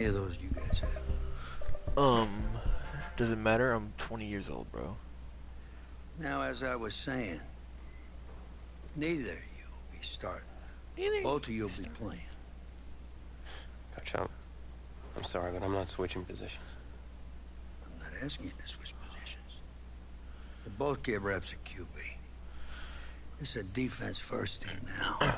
Of those you guys have? Does it matter? I'm 20 years old, bro. Now, as I was saying, neither of you will be starting. Neither. Both of you will be playing. Coach, I'm sorry, but I'm not switching positions. I'm not asking you to switch positions. They both get reps at QB. This is a defense-first team now.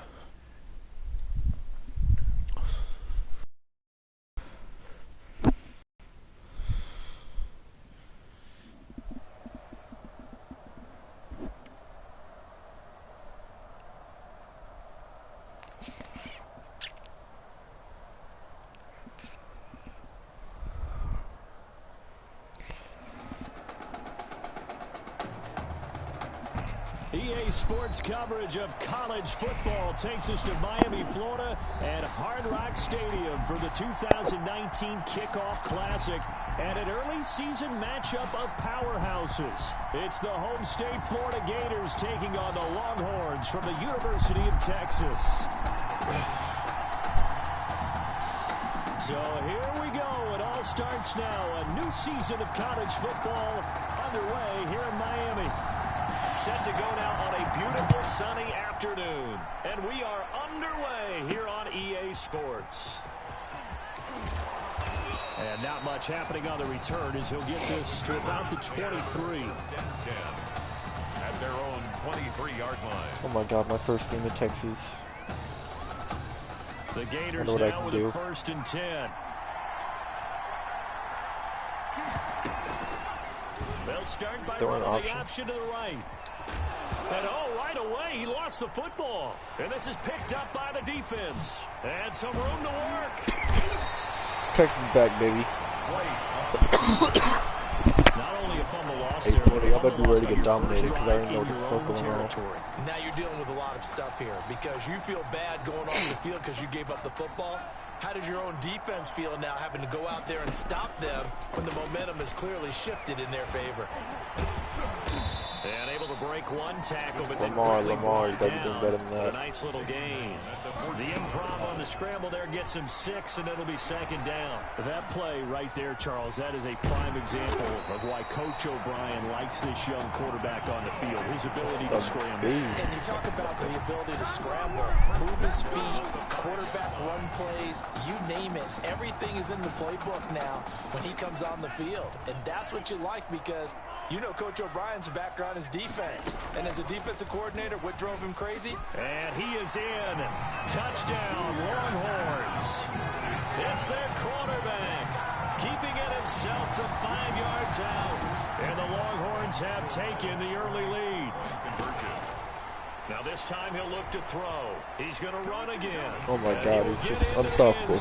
EA Sports coverage of college football takes us to Miami, Florida at Hard Rock Stadium for the 2019 Kickoff Classic and an early season matchup of powerhouses. It's the home state Florida Gators taking on the Longhorns from the University of Texas. So here we go. It all starts now. A new season of college football underway here in Miami. Set to go now on a beautiful sunny afternoon. And we are underway here on EA Sports. And not much happening on the return as he'll get this to about the 23. At their own 23-yard line. Oh my god, my first game in Texas. The Gators now with a 1st and 10. They'll start by running the option to the right. And right away, he lost the football. And this is picked up by the defense. And some room to work. Texas back, baby. Not only a fumble loss, hey, buddy, I better be ready to get dominated because I already know what the fuck going on. Now you're dealing with a lot of stuff here because you feel bad going off the field because you gave up the football. How does your own defense feel now having to go out there and stop them when the momentum has clearly shifted in their favor? And able to break one tackle, but Lamar, you gotta be doing better than that. A nice little gain. The improv on the scramble there gets him 6, and it'll be 2nd down. That play right there, Charles, that is a prime example of why Coach O'Brien likes this young quarterback on the field. His ability to scramble. And you talk about the ability to scramble, move his feet, quarterback run plays, you name it. Everything is in the playbook now when he comes on the field. And that's what you like because you know Coach O'Brien's background is defense. And as a defensive coordinator, what drove him crazy? And he is in. Touchdown, Longhorns. It's their quarterback, keeping it himself from 5 yards out. And the Longhorns have taken the early lead. Now this time he'll look to throw. He's going to run again. Oh my god, he's just unstoppable.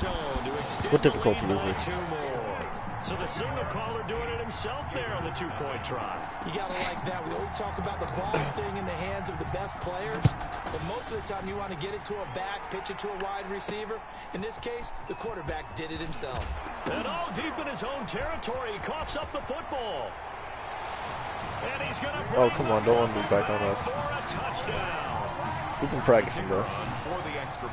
What difficulty is this? So the signal caller doing it himself there on the 2-point try. You got to like that. We always talk about the ball staying in the hands of the best players, but most of the time you want to get it to a back, pitch it to a wide receiver. In this case, the quarterback did it himself. And deep in his own territory, he coughs up the football. And he's going to come on, don't want to be back on us. For a touchdown. We've been practicing, bro.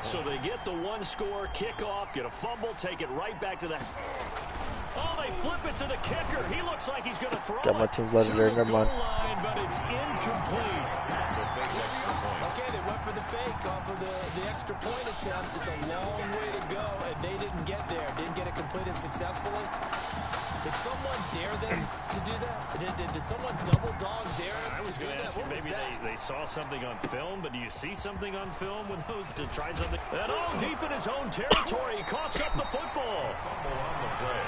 So they get the 1-score kickoff, get a fumble, take it right back to the... they flip it to the kicker. He looks like he's going to throw Got my team's legendary, never mind. But it's incomplete. Okay, they went for the fake off of the extra point attempt. It's a long way to go, and they didn't get there. Didn't get it completed successfully. Did someone dare them to do that? Did someone double dog dare them to do that? What was maybe that? they saw something on film, but do you see something on film when those to try something? And deep in his own territory, he coughs up the football. On the play.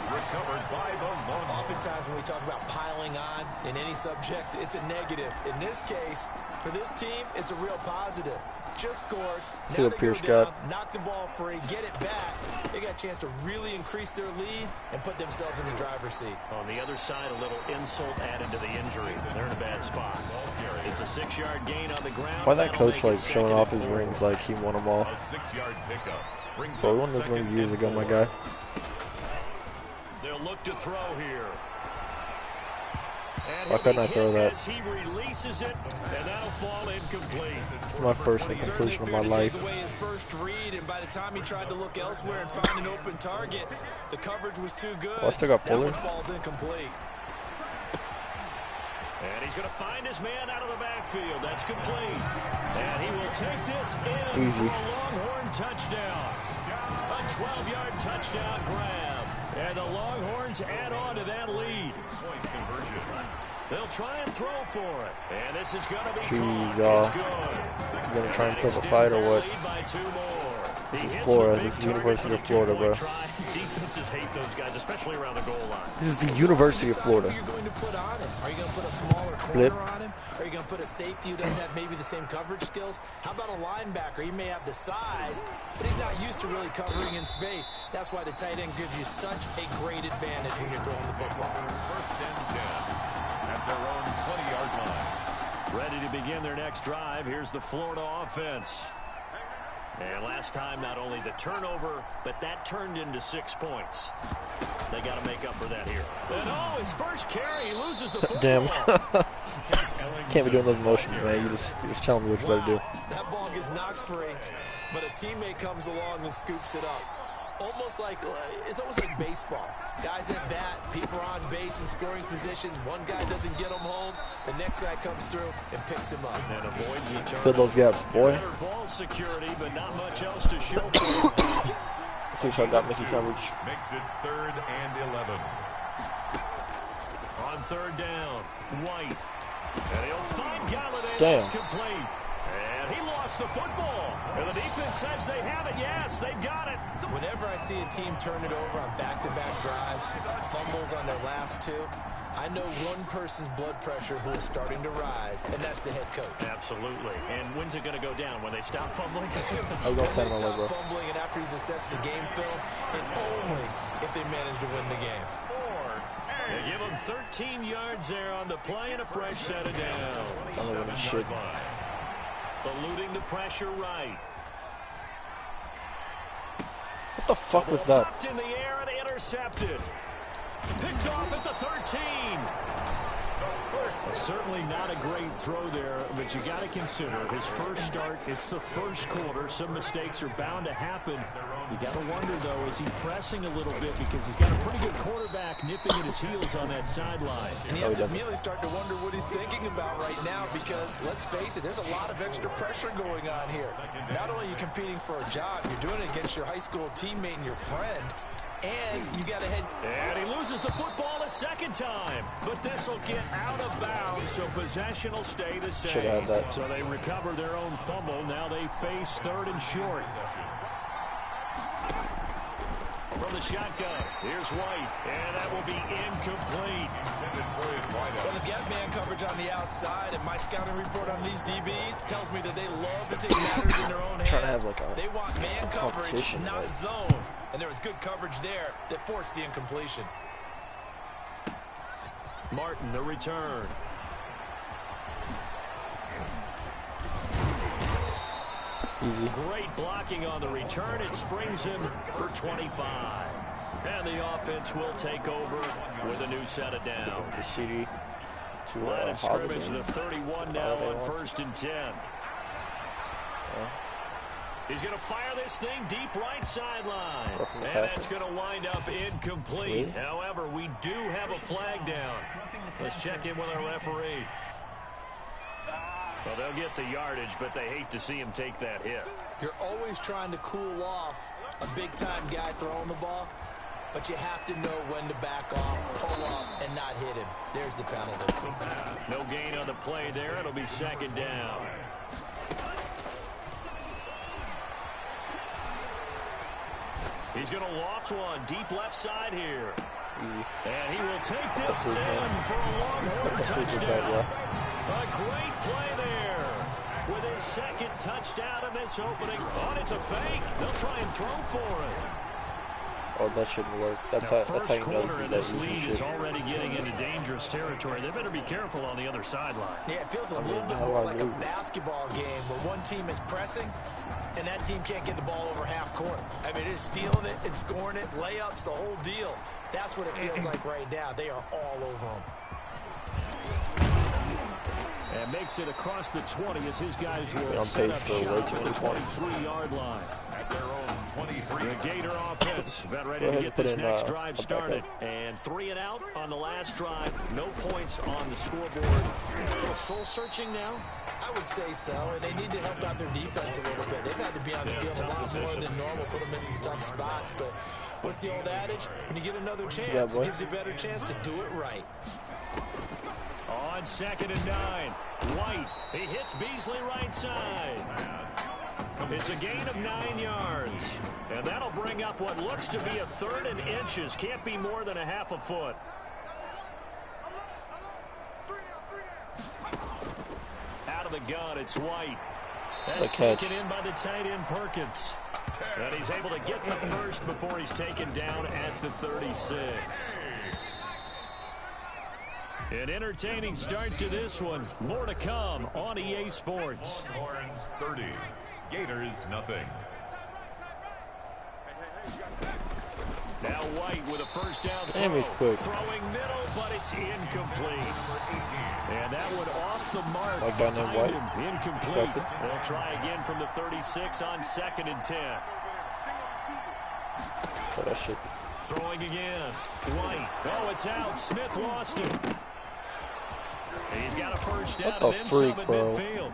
Recovered by the Longhorns. Oftentimes when we talk about piling on in any subject, it's a negative. In this case, for this team, it's a real positive. Just scored. See now what they Pierce go down, got. knock the ball free, get it back. They got a chance to really increase their lead and put themselves in the driver's seat. On the other side, a little insult added to the injury. They're in a bad spot. It's a 6-yard gain on the ground. Why that coach like showing off his rings like he won them all? A 6-yard pickup. So we won those rings years ago, my guy. They'll look to throw here. Why couldn't I throw that? He releases it, and that'll fall incomplete. It's my first incompletion of my life. Take away his first read, and by the time he tried to look elsewhere and find an open target, the coverage was too good. Oh, I still got Fuller. That one falls incomplete. And he's going to find his man out of the backfield. That's complete. And he will take this in Easy. for a Longhorn touchdown. A 12-yard touchdown grab. And the Longhorns add on to that lead. They'll try and throw for it. And this is going to be caught. It's good. You gonna try and pick a fight or what? This is Florida. This is the University of Florida, bro. Defenses hate those guys, especially around the goal line. This is the University of Florida. What are you going to put on him? Are you going to put a smaller corner Blip. on him? Are you going to put a safety who doesn't have maybe the same coverage skills? How about a linebacker? He may have the size, but he's not used to really covering in space. That's why the tight end gives you such a great advantage when you're throwing the football. First and 10 at their own 20-yard line. Ready to begin their next drive. Here's the Florida offense. And last time, not only the turnover, but that turned into 6 points. They got to make up for that here. And oh, his first carry, he loses the football. Damn. Can't be doing those motions, man. You just tell me what you better do. That ball gets knocked free, but a teammate comes along and scoops it up. It's almost like baseball. Guys at bat, people are on base in scoring position. One guy doesn't get him home, the next guy comes through and picks him up. And avoids the turn. Fill those gaps, boy. Better ball security, but not much else to show for it. I think I got Mickey coverage. Makes it 3rd and 11. On 3rd down, White. And he'll find Galladay. Damn. That's complete. And he lost the football. And the defense says they have it. Yes, they've got it. Whenever I see a team turn it over on back-to-back drives, fumbles on their last two, I know one person's blood pressure who is starting to rise, and that's the head coach. Absolutely. And when's it going to go down? When they stop fumbling? I'm going to stand They my leg, stop bro. fumbling, and after he's assessed the game film, and only if they manage to win the game. They give him 13 yards there on the play and a fresh set of downs. I'm gonna shit. Eluding the pressure right. What the fuck was that? Popped in the air and intercepted. Picked off at the 13. Certainly not a great throw there, but you got to consider his first start. It's the first quarter. Some mistakes are bound to happen. You got to wonder, though, is he pressing a little bit because he's got a pretty good quarterback nipping at his heels on that sideline. And you have to immediately start to wonder what he's thinking about right now because, let's face it, there's a lot of extra pressure going on here. Not only are you competing for a job, you're doing it against your high school teammate and your friend. And you got to head. And he loses the football a second time. But this will get out of bounds, so possession will stay the same. Should have had that. So they recover their own fumble. Now they face 3rd and short. From the shotgun, here's White. And that will be incomplete. Well, they've got man coverage on the outside, and my scouting report on these DBs tells me that they love to take matters in their own hands. Trying to have like a they want man coverage, competition, not right? zone. And there was good coverage there that forced the incompletion. Martin, the return. Easy. Great blocking on the return. It springs him for 25. And the offense will take over with a new set of downs. The CD to Line of scrimmage Holiday. to 31 now on 1st and 10. He's going to fire this thing deep right sideline. And that's going to wind up incomplete. Really? However, we do have a flag down. Let's check in with our referee. Well, they'll get the yardage, but they hate to see him take that hit. You're always trying to cool off a big-time guy throwing the ball, but you have to know when to back off, pull up, and not hit him. There's the penalty. No gain on the play there. It'll be 2nd down. He's going to loft one deep left side here. And he will take this in for a Longhorn touchdown. A great play there. With his 2nd touchdown in this opening. Oh, it's a fake. They'll try and throw for it. Oh, that shouldn't work. That's Now, how first you know quarter, this this is lead shit. is already getting into dangerous territory. They better be careful on the other sideline. Yeah, it feels a little bit how do more I like a lose? basketball game where one team is pressing and that team can't get the ball over half court. I mean, it's stealing it and scoring it, layups, the whole deal. That's what it feels like right now. They are all over them. And makes it across the 20 as his guys will on set pace up for shop way at the 23-yard line. At their own 23. The Gator offense about ready Go to ahead get and put this in, next a drive backup. started. And 3 and out on the last drive. No points on the scoreboard. A little soul-searching now. I would say so, and they need to help out their defense a little bit. They've had to be on the field a lot more than normal, put them in some tough spots. But what's the old adage? When you get another chance, it gives you a better chance to do it right. On 2nd and 9, White. He hits Beasley right side. It's a gain of 9 yards. And that'll bring up what looks to be a 3rd and inches. Can't be more than a half a foot. Out of the gun, it's White. That's taken in by the tight end Perkins. And he's able to get the first before he's taken down at the 36. An entertaining start to this one. More to come on EA Sports. Longhorns 30. Gators nothing. Now White with a first down throw. Damn, he's quick. Throwing middle, but it's incomplete. And that one off the mark. Like down there, White. Incomplete. Expected. They'll try again from the 36 on 2nd and 10. Oh, that shit. Throwing again. White. Oh, it's out. Smith lost it. He's got a first down What and the then freak, some at bro? midfield.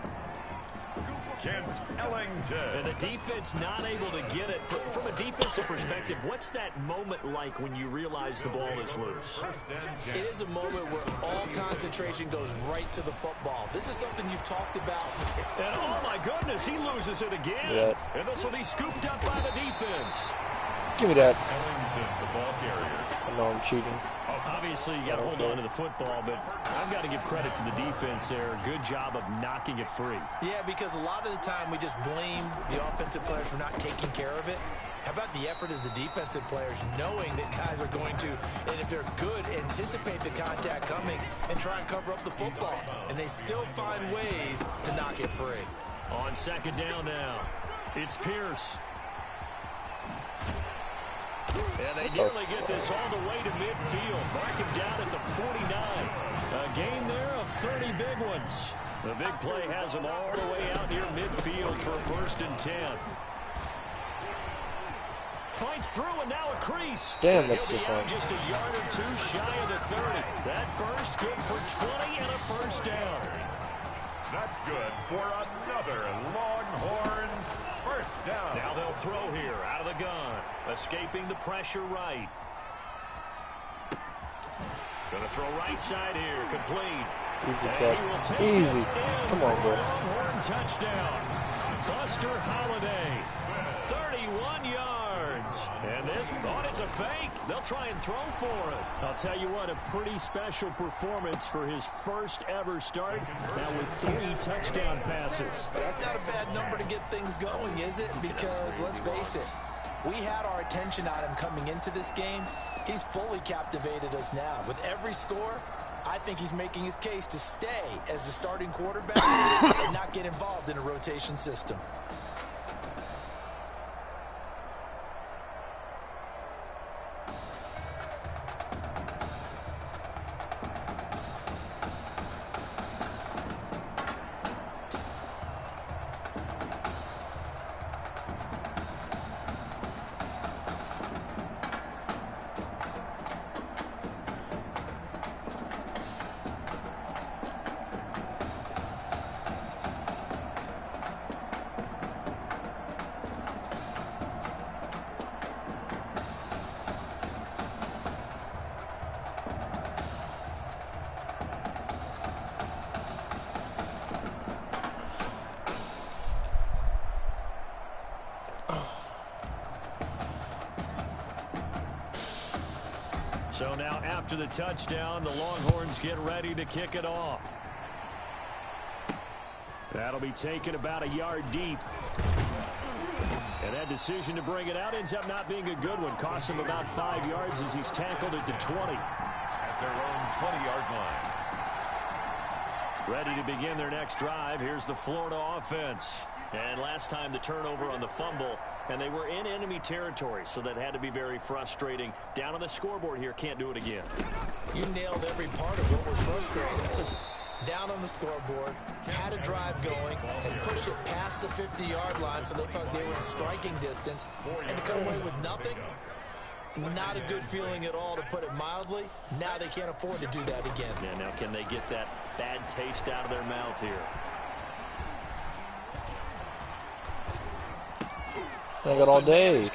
Kent Ellington. And the defense not able to get it. From a defensive perspective, what's that moment like when you realize the ball is loose? It is a moment where all concentration goes right to the football. This is something you've talked about. And oh my goodness, he loses it again. Yeah. And this will be scooped up by the defense. Give me that. Ellington, the ball carrier. I know I'm cheating. Obviously, you got to hold on to the football, but I've got to give credit to the defense there. Good job of knocking it free. Yeah, because a lot of the time we just blame the offensive players for not taking care of it. How about the effort of the defensive players knowing that guys are going to, and if they're good, anticipate the contact coming and try and cover up the football. And they still find ways to knock it free. On 2nd down now, it's Pierce. And they nearly get this all the way to midfield. Mark him down at the 49. A gain there of 30 big ones. The big play has them all the way out near midfield for a 1st and 10. Fights through and now a crease. Damn, that's He'll be too out far. just a yard or two shy of the 30. That burst good for 20 and a first down. That's good for another Longhorns first down. Now they'll throw here out of the gun. Escaping the pressure right. Going to throw right side here. Complete. Easy, And Cat. he will take Easy. this in Come on, for bro. a Longhorn touchdown. Buster Holiday. 31 yards. And this, oh, it's a fake. They'll try and throw for it. I'll tell you what, a pretty special performance for his first ever start. Now with 3 touchdown passes. But that's not a bad number to get things going, is it? Because, let's face it, we had our attention on him coming into this game. He's fully captivated us now. With every score, I think he's making his case to stay as the starting quarterback and not get involved in a rotation system. So now after the touchdown, the Longhorns get ready to kick it off. That'll be taken about a yard deep. And that decision to bring it out ends up not being a good one. Costs him about 5 yards as he's tackled at the 20. At their own 20-yard line. Ready to begin their next drive. Here's the Florida offense. And last time the turnover on the fumble, and they were in enemy territory, so that had to be very frustrating. Down on the scoreboard here, can't do it again. You nailed every part of what was frustrating. down on the scoreboard, had a drive going, and pushed it past the 50-yard line so they thought they were in striking distance, and to come away with nothing, not a good feeling at all, to put it mildly. Now they can't afford to do that again. Yeah, now can they get that bad taste out of their mouth here? I got all day.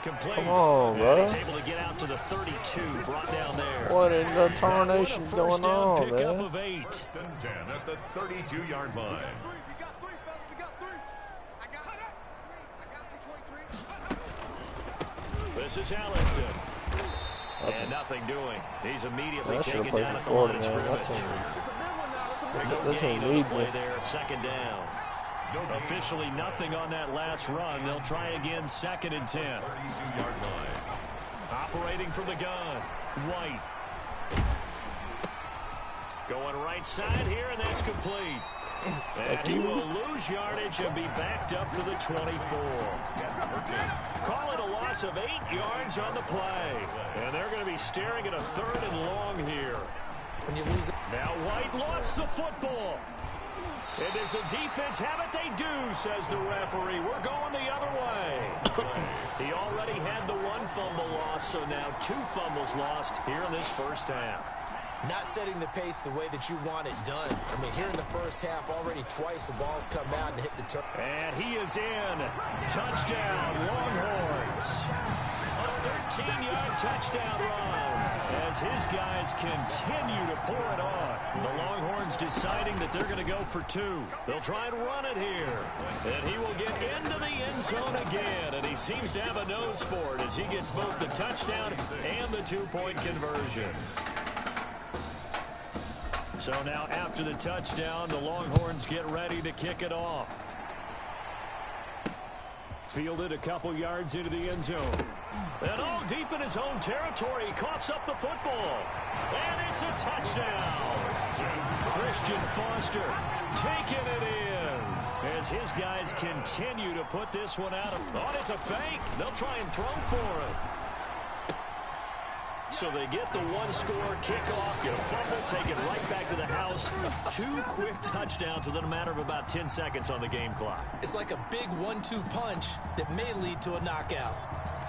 Come on, bro. He's able to get out to the 32, brought down there. What in the tarnation's going on, man? Of 8. 10 at the 32-yard line. This is Allington. And nothing doing. He's immediately taken played down for at the Florida, line of man. scrimmage. That team needs me. There, second down. Officially nothing on that last run. They'll try again, 2nd and 10. 32-yard line. Operating from the gun. White. Going right side here, and that's complete. And he will lose yardage and be backed up to the 24. Call it a loss of 8 yards on the play. And they're going to be staring at a 3rd and long here. When you lose it. Now White lost the football. And does the defense have it? They do, says the referee. We're going the other way. He already had the 1 fumble loss, so now 2 fumbles lost here in this first half. Not setting the pace the way that you want it done. I mean, here in the first half, already twice the ball's come out and hit the turf. And he is in. Touchdown, Longhorns. A 13-yard touchdown run as his guys continue to pour it on. The Longhorns deciding that they're going to go for 2. They'll try and run it here. And he will get into the end zone again. And he seems to have a nose for it as he gets both the touchdown and the 2-point conversion. So now after the touchdown, the Longhorns get ready to kick it off. Fielded a couple yards into the end zone. And deep in his own territory, he coughs up the football. And it's a touchdown. Christian Foster taking it in as his guys continue to put this one out of. It's a fake. They'll try and throw for it. So they get the 1-score kickoff, get a fumble, take it right back to the house. 2 quick touchdowns within a matter of about 10 seconds on the game clock. It's like a big 1-2 punch that may lead to a knockout.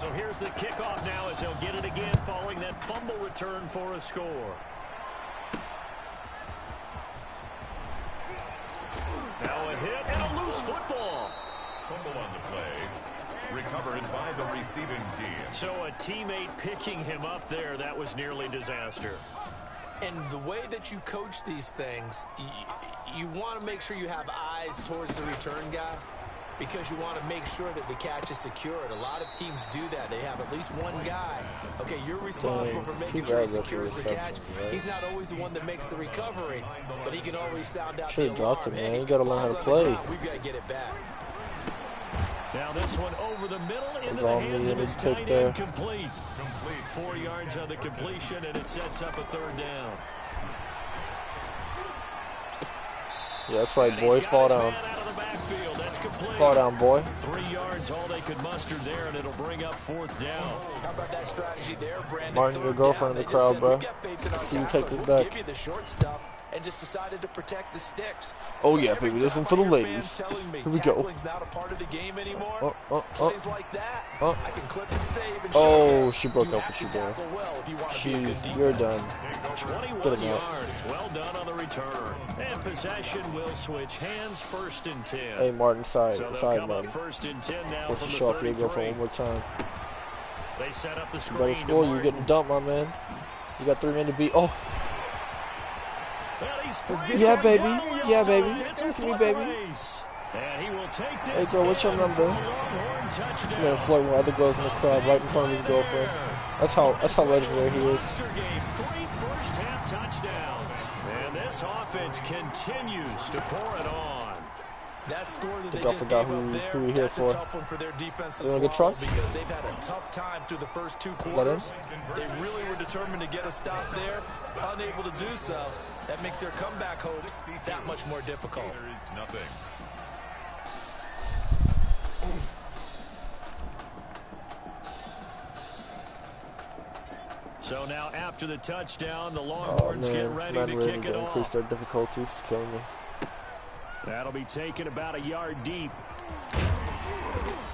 So here's the kickoff now as they'll get it again following that fumble return for a score. Now a hit and a loose football. Fumble on the play. Recovered by the receiving team. So a teammate picking him up there, that was nearly disaster. And the way that you coach these things, you want to make sure you have eyes towards the return guy because you want to make sure that the catch is secured. A lot of teams do that. They have at least one guy. Okay, you're responsible for making sure he secures the catch. Right? He's not always the one that makes the recovery, but he can always sound out the alarm. Dropped it, man. You got to learn how to play. We've got to get it back. Now this one over the middle into the hands of his tight end, complete. 4 yards on the completion, and it sets up a 3rd down. Yeah, that's right, boy. Fall down. Fall down, boy. 3 yards, all they could muster there, and it'll bring up 4th down. How about that strategy there, Brandon? Martin, your girlfriend in the crowd, bro. You take this back. Give you the short stuff. And just decided to protect the sticks. Oh yeah, baby, this one for the ladies. Here we go. Not a part of the game anymore. Plays like that, I can clip and save and oh, she broke up with you, boy. Well you're done. 21 yards, well done on the return. And possession will switch hands, 1st and 10. Hey, Martin, side, Martin. 1st and 10 now. What's the show for you? Go for one more time. They set up the screen. You better score. You're getting dumped, my man. You got 3 men to beat. Oh. Yeah, baby. Yeah, baby. Look at me, baby. Hey, girl, what's your number? This man flirting with other girls in the crowd right in front of his girlfriend. That's how legendary he is. 3 first-half touchdowns. And this offense continues to pour it on. That score that they I just forgot gave up there, who we here that's for. a tough one for their defense to You want to get swallow trucks? because they've had a tough time through the first 2 quarters. They really were determined to get a stop there, unable to do so. That makes their comeback hopes that much more difficult. So now after the touchdown, the Oh Longhorns get man, ready Madden to really kick need it to increase off. their difficulties. It's killing me. That'll be taken about a yard deep.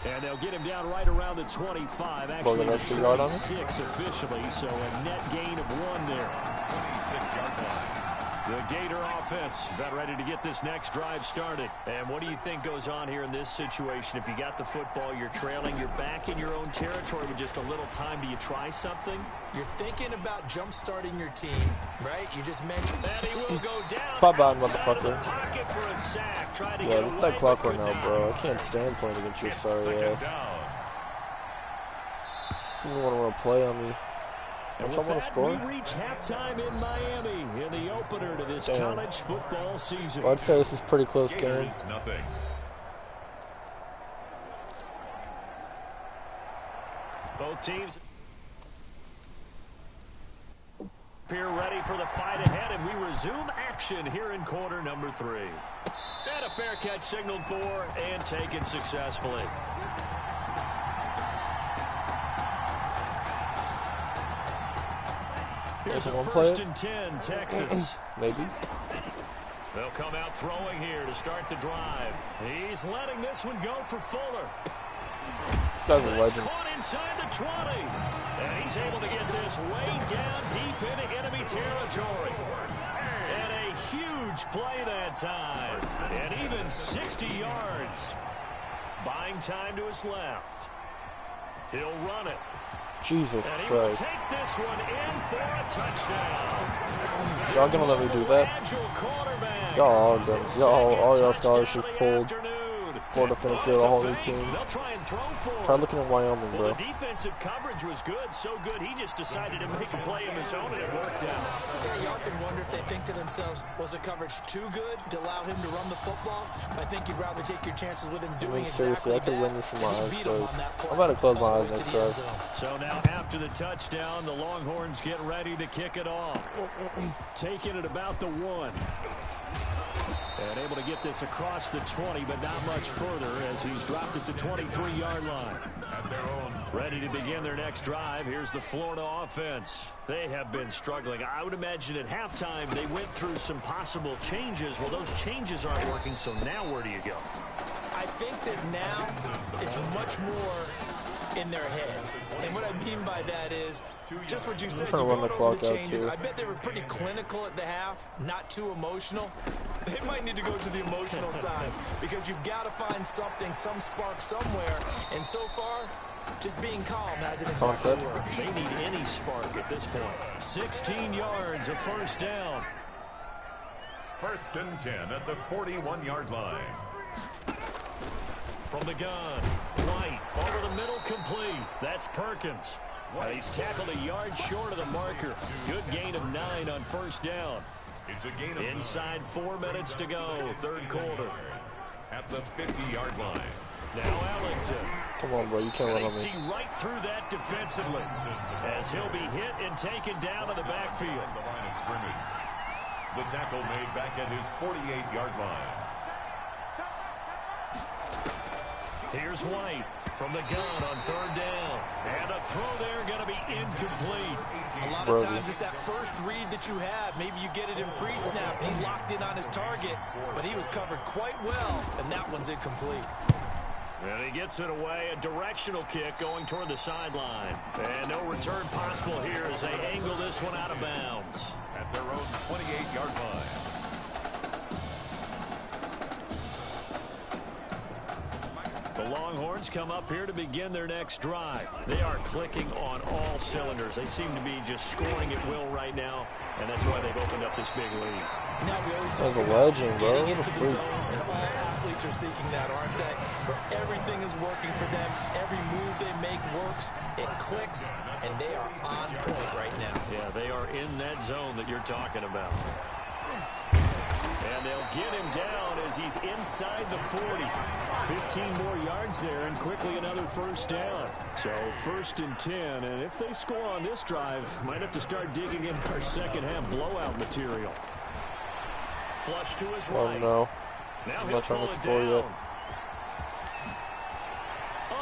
And they'll get him down right around the 25. Actually, the 26 officially, so a net gain of 1 there. 26-yard line. The Gator offense about ready to get this next drive started. And what do you think goes on here in this situation? If you got the football, you're trailing, you're back in your own territory with just a little time. Do you try something? You're thinking about jump-starting your team, right? You just mentioned And he will go down. Bye-bye, outside of the motherfucker. pocket for a sack. Trying to Yeah, get let away, that clock but run could out, not. bro. I can't stand playing against your sorry Second ass. down. You want to play on me. And Don't y'all want to score? we reach halftime in Miami in the opener to this college football season. Well, I'd say this is a pretty close game. Gators, nothing. Both teams here ready for the fight ahead, and we resume action here in quarter number 3. And a fair catch signaled for and taken successfully. Here's a first and 10, Texas. Maybe. They'll come out throwing here to start the drive. He's letting this one go for Fuller. This guy's a legend. Caught inside the 20. And he's able to get this way down deep into enemy territory. And a huge play that time. And even 60 yards. Buying time to his left. He'll run it. Jesus And he will Christ. take this one in for a touchdown. Y'all gonna let me do that? Agile quarterback. Y'all all done. Y'all, all y'all scholarships Touchdown pulled. of the afternoon. For the field, a whole new team. They'll try and throw for Try him. looking at Wyoming, Well, bro. the defensive coverage was good, so good he just decided to make a play of his own, and it worked out. Yeah, y'all can wonder if they think to themselves, was the coverage too good to allow him to run the football? I think you'd rather take your chances with him I doing mean, seriously, exactly I could that. win this from my and he eyes beat him closed. on that play I'm about to close my all the eyes way to next the end drive. zone. So now after the touchdown, the Longhorns get ready to kick it off. Taking it about the 1. And able to get this across the 20, but not much further as he's dropped it to 23-yard line. At their own. Ready to begin their next drive. Here's the Florida offense. They have been struggling. I would imagine at halftime they went through some possible changes. Well, those changes aren't working, so now where do you go? I think that now it's much more in their head. And what I mean by that is just what you said. trying to run the clock out, too. I bet they were pretty clinical at the half, not too emotional. They might need to go to the emotional side because you've got to find something, some spark somewhere. And so far, just being calm hasn't exactly worked. They need any spark at this point. 16 yards, a first down. First and 10 at the 41-yard line. From the gun, White over the middle, complete. That's Perkins. He's tackled a yard short of the marker. Good gain of 9 on first down. It's a gain of Inside 4 minutes to go, third quarter. at the 50-yard line. Now Ellington. Come on, bro. You can't run They on me. see right through that defensively as he'll be hit and taken down to the backfield. The line of scrimmage. The tackle made back at his 48-yard line. Here's White from the gun on third down. And a throw there going to be incomplete. A lot of times it's that first read that you have. Maybe you get it in pre-snap. He locked in on his target, but he was covered quite well, and that one's incomplete. And he gets it away, a directional kick going toward the sideline. And no return possible here as they angle this one out of bounds. At their own 28-yard line. The Longhorns come up here to begin their next drive. They are clicking on all cylinders. They seem to be just scoring at will right now, and that's why they've opened up this big lead. Now we always That's talk a about legend, bro. getting What a into the freak. zone, and all athletes are seeking that, aren't they? Where everything is working for them. Every move they make works. It clicks, and they are on point right now. Yeah, they are in that zone that you're talking about. And they'll get him down as he's inside the 40. 15 more yards there and quickly another first down. So first and 10, and if they score on this drive, might have to start digging in our second half blowout material. Flush to his right. Oh, no. Now I'm he'll not trying pull to it score down. yet.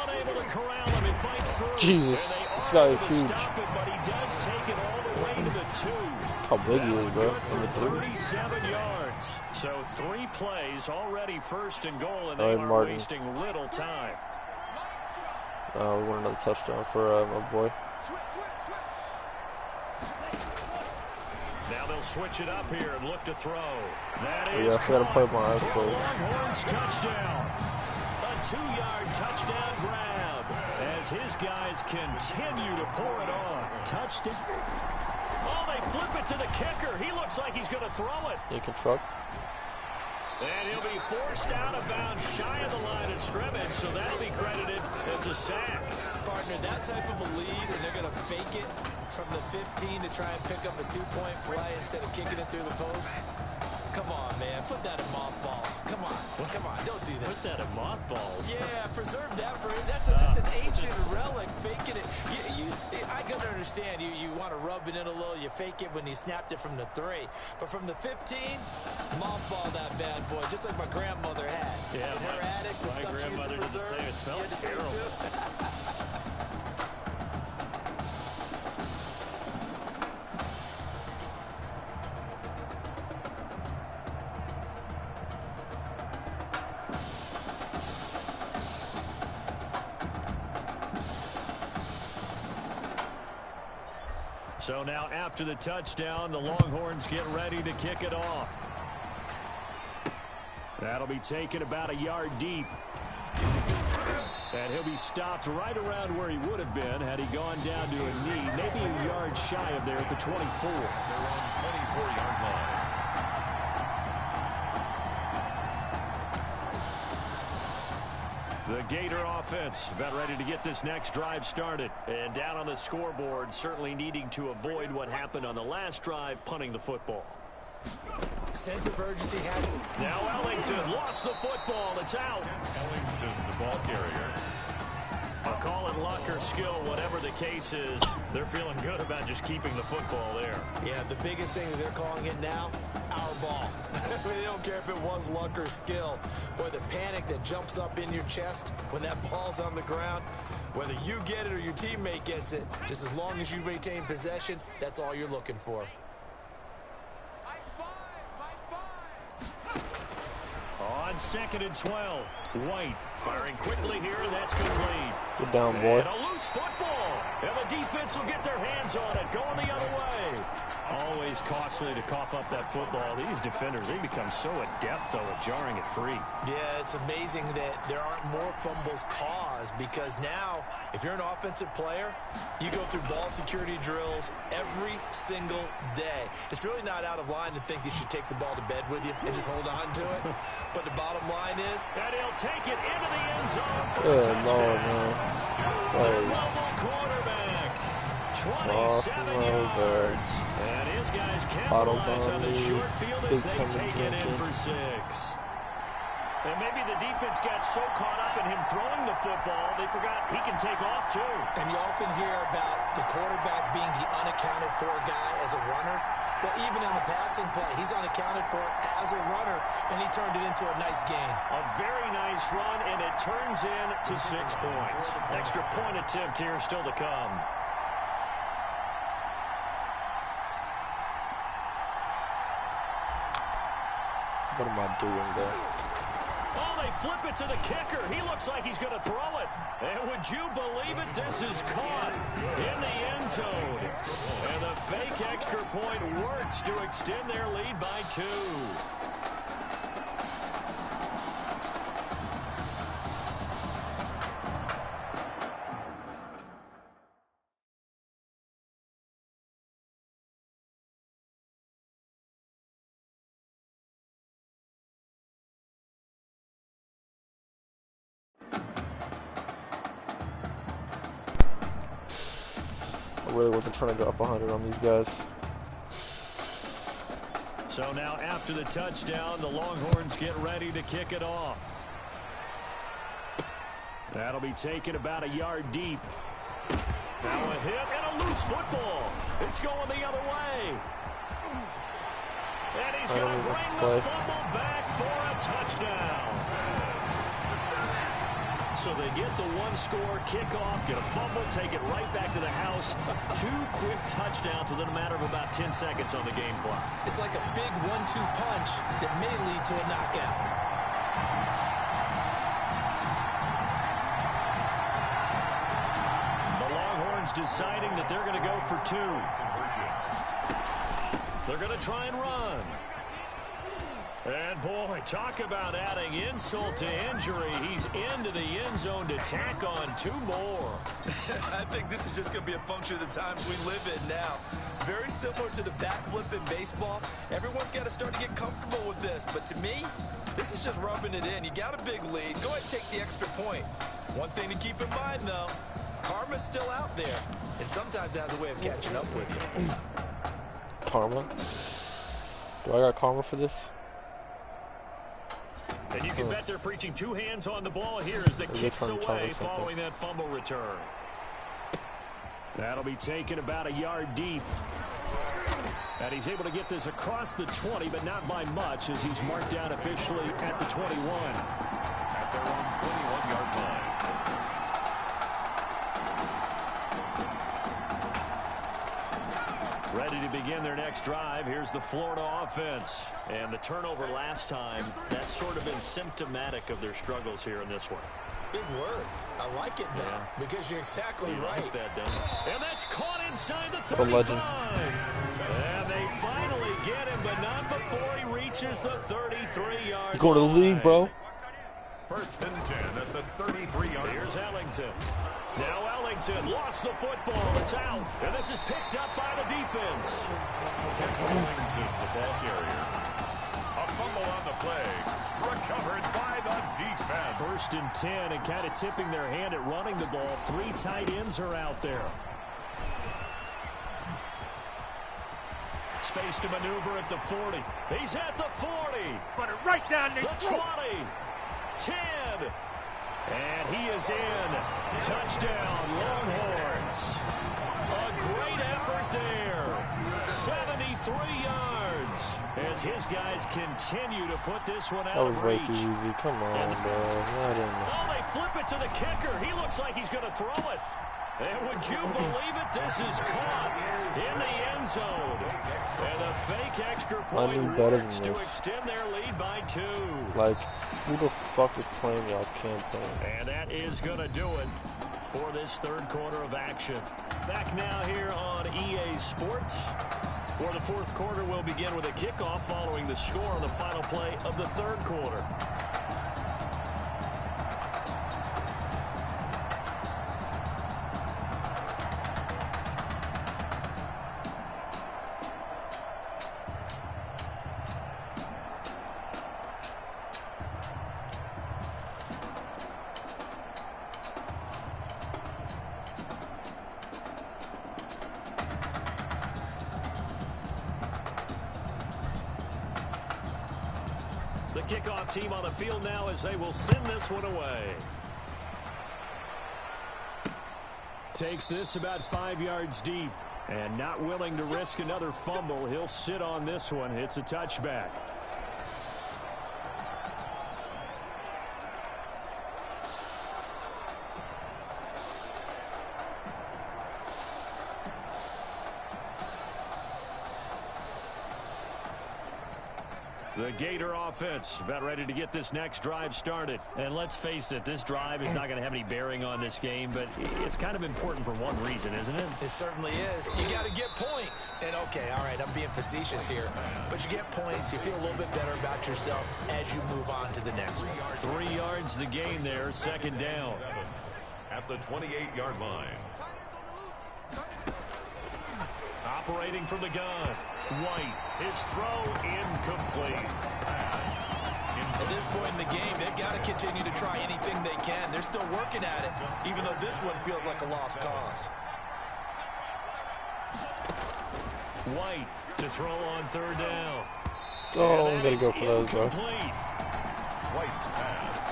Unable to corral him, he fights through. Jesus, And they this are guy able is to huge. stop it, but he does take it How big he is, bro. For 37 yards. So 3 plays already first and goal, and they All right, are Martin. wasting little time. We want another touchdown for my boy. Now they'll switch it up here and look to throw. That Oh, is yeah, I gotta play with my eyes for closed. Longhorns touchdown. A 2-yard touchdown grab as his guys continue to pour it on. Touchdown. Oh, they flip it to the kicker. He looks like he's going to throw it. He can truck. And he'll be forced out of bounds shy of the line of scrimmage, so that'll be credited as a sack. Partner, that type of a lead, and they're going to fake it from the 15 to try and pick up a 2-point play instead of kicking it through the post. Come on, man. Put that in mothballs. Come on. Come on. Don't do that. Put that in mothballs. Yeah, preserve that for it. That's an ancient relic. Faking it. I can understand. You want to rub it in a little. You fake it when you snapped it from the 3. But from the 15, mothball that bad boy, just like my grandmother had. Yeah, in her attic, the stuff she used to preserve. It smelled terrible. So now after the touchdown, the Longhorns get ready to kick it off. That'll be taken about a yard deep. And he'll be stopped right around where he would have been had he gone down to a knee, maybe a yard shy of there at the 24. They're on 24-yard line. The Gator offense about ready to get this next drive started. And down on the scoreboard, certainly needing to avoid what happened on the last drive, punting the football. Sense of urgency has it. Now Ellington lost the football. It's out. Ellington, the ball carrier. I'll call it luck or skill, whatever the case is. They're feeling good about just keeping the football there. Yeah, the biggest thing that they're calling it now, our ball. They don't care if it was luck or skill. Boy, the panic that jumps up in your chest when that ball's on the ground, whether you get it or your teammate gets it, just as long as you retain possession, that's all you're looking for. On 2nd and 12, White firing quickly here, and that's complete. Get down, boy. And a loose football, and the defense will get their hands on it, going the other way. Always costly to cough up that football. These defenders, they become so adept, though, at jarring it free. Yeah, it's amazing that there aren't more fumbles caused because now, if you're an offensive player, you go through ball security drills every single day. It's really not out of line to think you should take the ball to bed with you and just hold on to it. But the bottom line is... And he'll take it into the end zone for Good a touchdown. Lord, man. Mobile quarterback. 27 yards. And his guys capitalize on the short field as they take it in for 6. And maybe the defense got so caught up in him throwing the football, they forgot he can take off too. And you often hear about the quarterback being the unaccounted for guy as a runner. Well, even in the passing play, he's unaccounted for as a runner, and he turned it into a nice gain. A very nice run, and it turns into 6 points. Extra point attempt here still to come. What am I doing there? Oh, they flip it to the kicker. He looks like he's going to throw it. And would you believe it? This is caught in the end zone. And the fake extra point works to extend their lead by 2. I really wasn't trying to drop 100 on these guys. So now after the touchdown, the Longhorns get ready to kick it off. That'll be taken about a yard deep. Now a hit and a loose football. It's going the other way. And he's going to bring the fumble back for a touchdown. So they get the one-score kickoff, get a fumble, take it right back to the house. 2 quick touchdowns within a matter of about 10 seconds on the game clock. It's like a big 1-2 punch that may lead to a knockout. The Longhorns deciding that they're going to go for 2. They're going to try and run. And, boy, talk about adding insult to injury. He's into the end zone to tack on 2 more. I think this is just going to be a function of the times we live in now. Very similar to the backflip in baseball. Everyone's got to start to get comfortable with this. But to me, this is just rubbing it in. You got a big lead. Go ahead and take the extra point. One thing to keep in mind, though, karma's still out there. And sometimes it has a way of catching up with you. Karma? Do I got karma for this? And you can bet they're preaching 2 hands on the ball here as the kicks away following that fumble return. That'll be taken about a yard deep. And he's able to get this across the 20, but not by much as he's marked down officially at the 21. At their own 21-yard line. Ready to begin their next drive. Here's the Florida offense. And the turnover last time, that's sort of been symptomatic of their struggles here in this one. Big word. I like it now because you're exactly right. Like that, and that's caught inside the 35. And they finally get him, but not before he reaches the 33-yard line. Go to the league, bro. First and 10 at the 33-yard line. Here's Ellington. Now Ellington lost the football. It's out. And this is picked up by the defense. Ellington, the ball carrier. A fumble on the play. Recovered by the defense. First and 10 and kind of tipping their hand at running the ball. 3 tight ends are out there. Space to maneuver at the 40. He's at the 40. Put it right down the 20. 10. And he is in. Touchdown, Longhorns. A great effort there. 73 yards. As his guys continue to put this one out of reach. That was way too easy. Come on, bro. Oh, they flip it to the kicker. He looks like he's going to throw it. And would you believe it? This is caught in the end zone. And a fake extra point works to extend their lead by 2. Like, who the fuck is playing y'all's campaign? And that is going to do it for this third quarter of action. Back now here on EA Sports, where the fourth quarter will begin with a kickoff following the score on the final play of the third quarter. The kickoff team on the field now as they will send this one away. Takes this about 5 yards deep. And not willing to risk another fumble. He'll sit on this one. It's a touchback. The Gator offense about ready to get this next drive started. And let's face it, this drive is not going to have any bearing on this game, but it's kind of important for one reason, isn't it? It certainly is. You got to get points. And, okay, all right, I'm being facetious here. But you get points, you feel a little bit better about yourself as you move on to the next one. 3 yards the gain there, second down. At the 28-yard line. Operating from the gun. White, his throw incomplete. At this point in the game, they've got to continue to try anything they can. They're still working at it, even though this one feels like a lost cause. White to throw on third down. Oh, I'm going to go for those, bro. White's pass.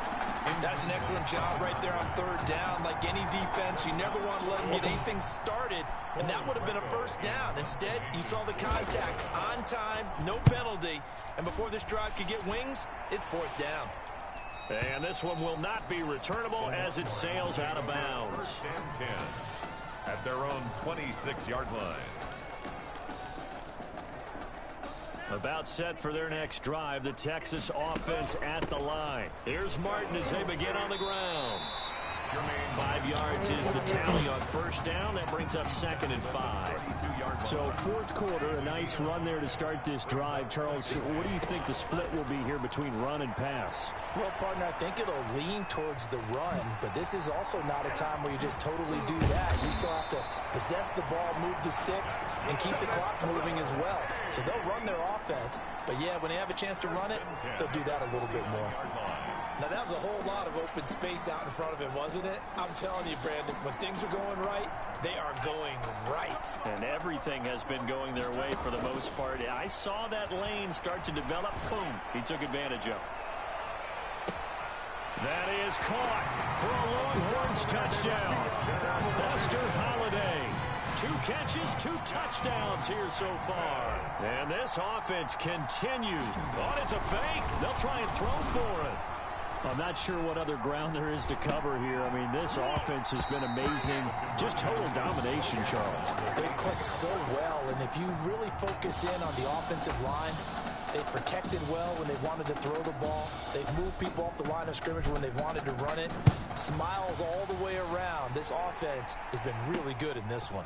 That's an excellent job right there on third down. Like any defense, you never want to let them get anything started, and that would have been a first down. Instead, you saw the contact on time, no penalty, and before this drive could get wings, it's fourth down. And this one will not be returnable as it sails out of bounds. 10 at their own 26-yard line. About set for their next drive, the Texas offense at the line. Here's Martin as they begin on the ground. 5 yards is the tally on first down. That brings up 2nd and 5. So fourth quarter, a nice run there to start this drive. Charles, what do you think the split will be here between run and pass? Well, partner, I think it'll lean towards the run, but this is also not a time where you just totally do that. You still have to possess the ball, move the sticks, and keep the clock moving as well. So they'll run their offense, but yeah, when they have a chance to run it, they'll do that a little bit more. Now, that was a whole lot of open space out in front of him, wasn't it? I'm telling you, Brandon, when things are going right, they are going right. And everything has been going their way for the most part. I saw that lane start to develop. Boom. He took advantage of it. That is caught for a Longhorns touchdown. Buster Holiday. 2 catches, 2 touchdowns here so far. And this offense continues. Oh, it's a fake. They'll try and throw for it. I'm not sure what other ground there is to cover here. I mean, this offense has been amazing. Just total domination, Charles. They click so well, and if you really focus in on the offensive line, they've protected well when they wanted to throw the ball. They've moved people off the line of scrimmage when they've wanted to run it. Smiles all the way around. This offense has been really good in this one.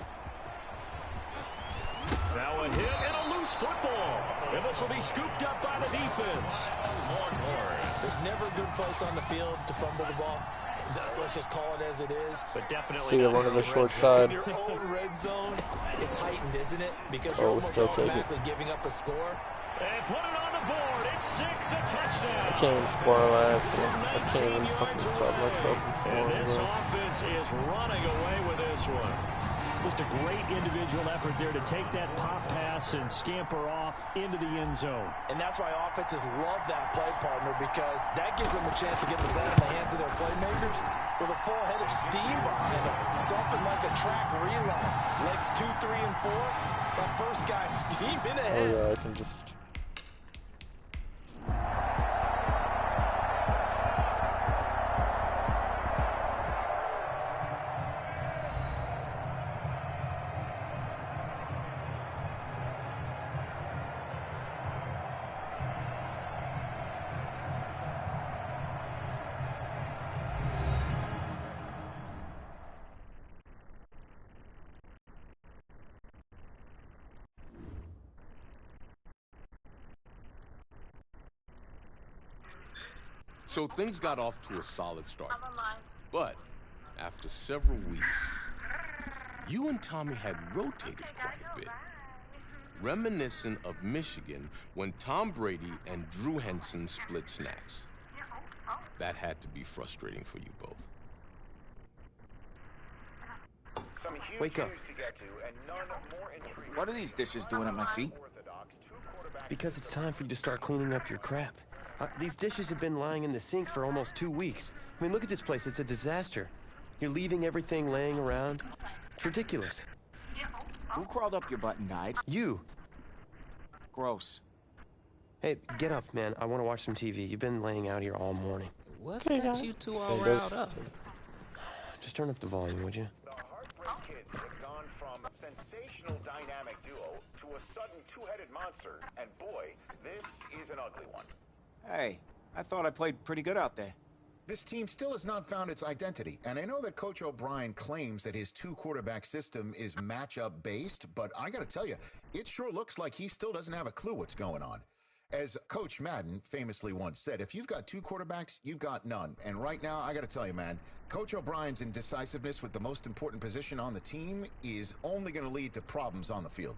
Now a hit and a loose football. And this will be scooped up by the defense. There's never a good place on the field to fumble the ball. Let's just call it as it is. But definitely see the one on the short side. Your own red zone, it's heightened, isn't it? Because you're almost automatically giving up a score. And put it on the board. It's 6, a touchdown. I can't even score a laugh. I can't even fucking stop myself from scoring. And this offense is running away with this one. Just a great individual effort there to take that pop pass and scamper off into the end zone. And that's why offenses love that play, partner, because that gives them a chance to get the ball in the hands of their playmakers with a full head of steam behind them. It's often like a track relay. Legs 2, 3, and 4. That first guy steaming ahead. Oh, yeah, I can just... So things got off to a solid start. But after several weeks, you and Tommy had rotated quite a bit. Reminiscent of Michigan when Tom Brady and Drew Henson split snaps. That had to be frustrating for you both. Wake up. What are these dishes doing at my feet? Because it's time for you to start cleaning up your crap. These dishes have been lying in the sink for almost 2 weeks. I mean, look at this place. It's a disaster. You're leaving everything laying around. It's ridiculous. Who crawled up your butt and died? You. Gross. Hey, get up, man. I want to watch some TV. You've been laying out here all morning. What's got you two all riled up? Just turn up the volume, would you? The Heartbreak Kids have gone from a sensational dynamic duo to a sudden two-headed monster. And boy, this is an ugly one. Hey, I thought I played pretty good out there. This team still has not found its identity, and I know that Coach O'Brien claims that his 2-quarterback system is matchup-based, but I gotta tell you, it sure looks like he still doesn't have a clue what's going on. As Coach Madden famously once said, if you've got 2 quarterbacks, you've got none. And right now, I gotta tell you, man, Coach O'Brien's indecisiveness with the most important position on the team is only gonna lead to problems on the field.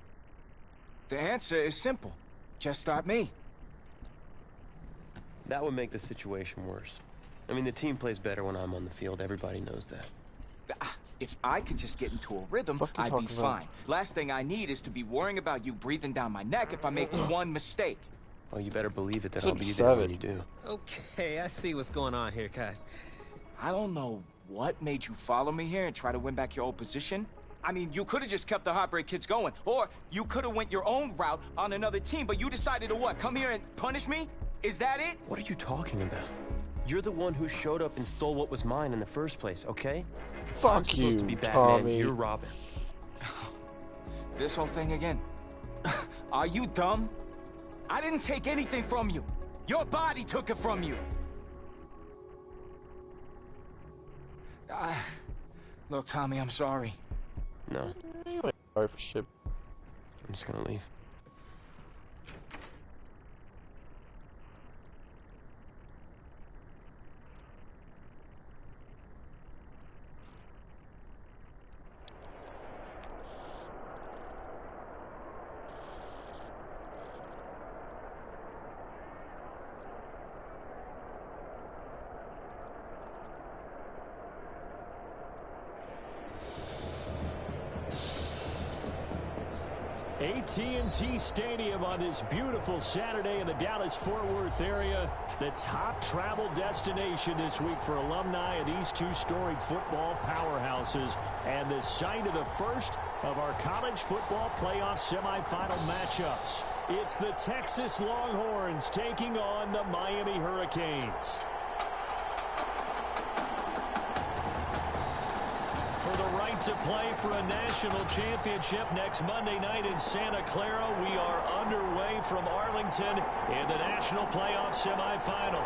The answer is simple. Just start me. That would make the situation worse. I mean, the team plays better when I'm on the field. Everybody knows that. If I could just get into a rhythm, I'd be fine. Last thing I need is to be worrying about you breathing down my neck if I make one mistake. Well, you better believe it that I'll be there when you do. Okay, I see what's going on here, guys. I don't know what made you follow me here and try to win back your old position. I mean, you could have just kept the Heartbreak Kids going, or you could have went your own route on another team, but you decided to what, come here and punish me? Is that it? What are you talking about? You're the one who showed up and stole what was mine in the first place, okay? Fuck I'm supposed you, to be Batman. Tommy. You're Robin. This whole thing again. Are you dumb? I didn't take anything from you. Your body took it from you. Look, Tommy, I'm sorry. No. Sorry for shit. I'm just gonna leave. AT&T Stadium on this beautiful Saturday in the Dallas-Fort Worth area. The top travel destination this week for alumni of these two storied football powerhouses. And the site of the first of our college football playoff semifinal matchups. It's the Texas Longhorns taking on the Miami Hurricanes. For the right to play for a national championship next Monday night in Santa Clara, we are underway from Arlington in the national playoff semifinal.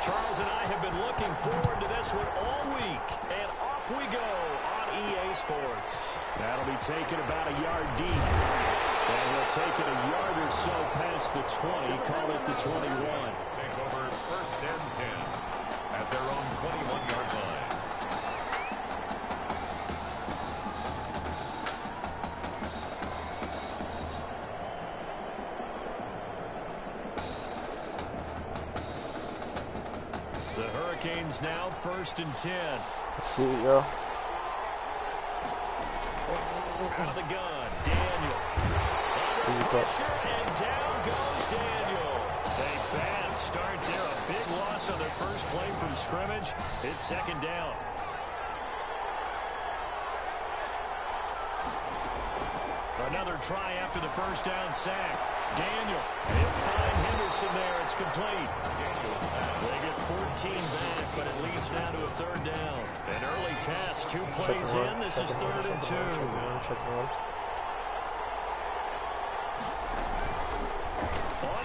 Charles and I have been looking forward to this one all week, and off we go on EA Sports. That'll be taken about a yard deep. And we'll take it a yard or so past the 20, call it the 21. Take over first and 10 at their own 21-yard line. The Hurricanes now first and 10. Let's see it, yo. Out of the gun, Daniel. Under pressure, and down goes Daniel. A bad start there. A big loss on their first play from scrimmage. It's second down. Another try after the first down sack. Daniel. He'll find Henderson there. It's complete. They get 14 back, but it leads now to a third down. An early test. 2 plays in. This is third and 2. On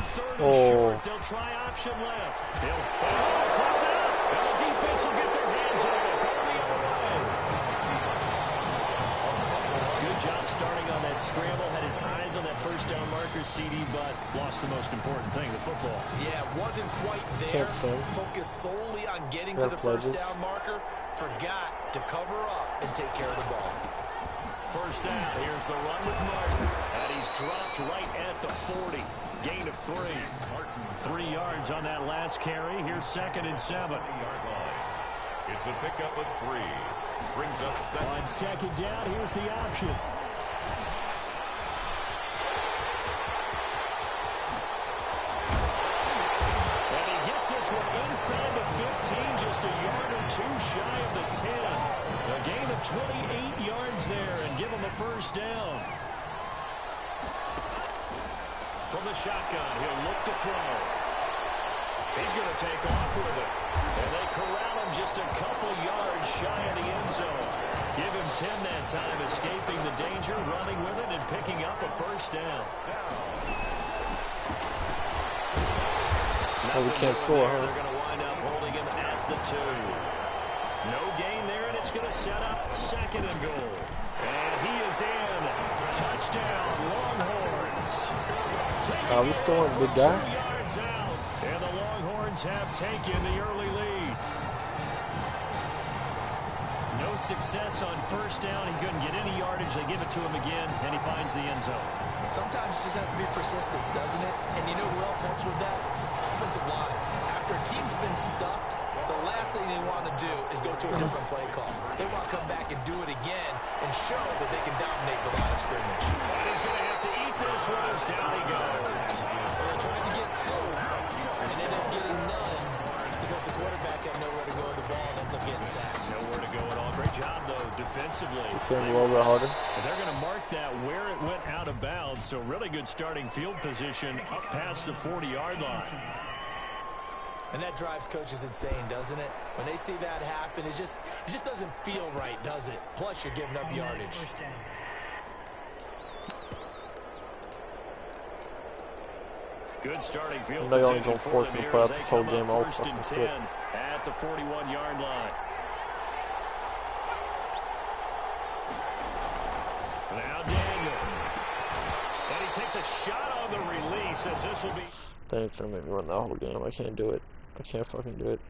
third and short, they'll try option left. He'll caught out. And the defense will get their hands on it. Going the other way. Good job starting on that scramble. Had his eyes on that first down marker, CD, but lost the most important thing, the football. Yeah, wasn't quite there. Focused solely on getting to the first down marker. Forgot to cover up and take care of the ball. First down. Here's the run with Martin. And he's dropped right at the 40. Gain of 3. 3 yards on that last carry. Here's second and 7. It's a pickup of 3. Brings up second. On second down, here's the option. And he gets this one inside the 15, just a yard or 2 shy of the 10. A gain of 28 yards there and give him a first down. From the shotgun, he'll look to throw. He's going to take off with it. And they corral him just a couple yards shy of the end zone. Give him 10 that time, escaping the danger, running with it, and picking up a first down. Oh, we can't score, huh? They're going to wind up holding him at the 2. No gain there, and it's going to set up second and goal. And he is in. Touchdown, Longhorns. We scoring, big guy. 2 yards out, and the Longhorns have taken the early lead. No success on first down. He couldn't get any yardage. They give it to him again, and he finds the end zone. Sometimes it just has to be persistence, doesn't it? And you know who else helps with that? Offensive line. After a team's been stuffed, the last thing they want to do is go to a different play call. They want to come back and do it again and show that they can dominate the line of scrimmage. And he's going to have to eat this one as down he goes. Well, they tried to get 2 and ended up getting none because because the quarterback had nowhere to go with the ball and ends up getting sacked. Nowhere to go at all. Great job, though, defensively. Defend a little bit harder. And they're going to mark that where it went out of bounds. So really good starting field position up past the 40-yard line. And that drives coaches insane, doesn't it? When they see that happen, it just doesn't feel right, does it? Plus, you're giving up yardage. Good starting field They only position gonna for force them me to here play as out they this whole come game. up I'll first and fucking 10 quit. at the 41-yard line. Now Daniel. And he takes a shot on the release as this will be... They ain't finna make me run that whole game. I can't do it. I can't fucking do it.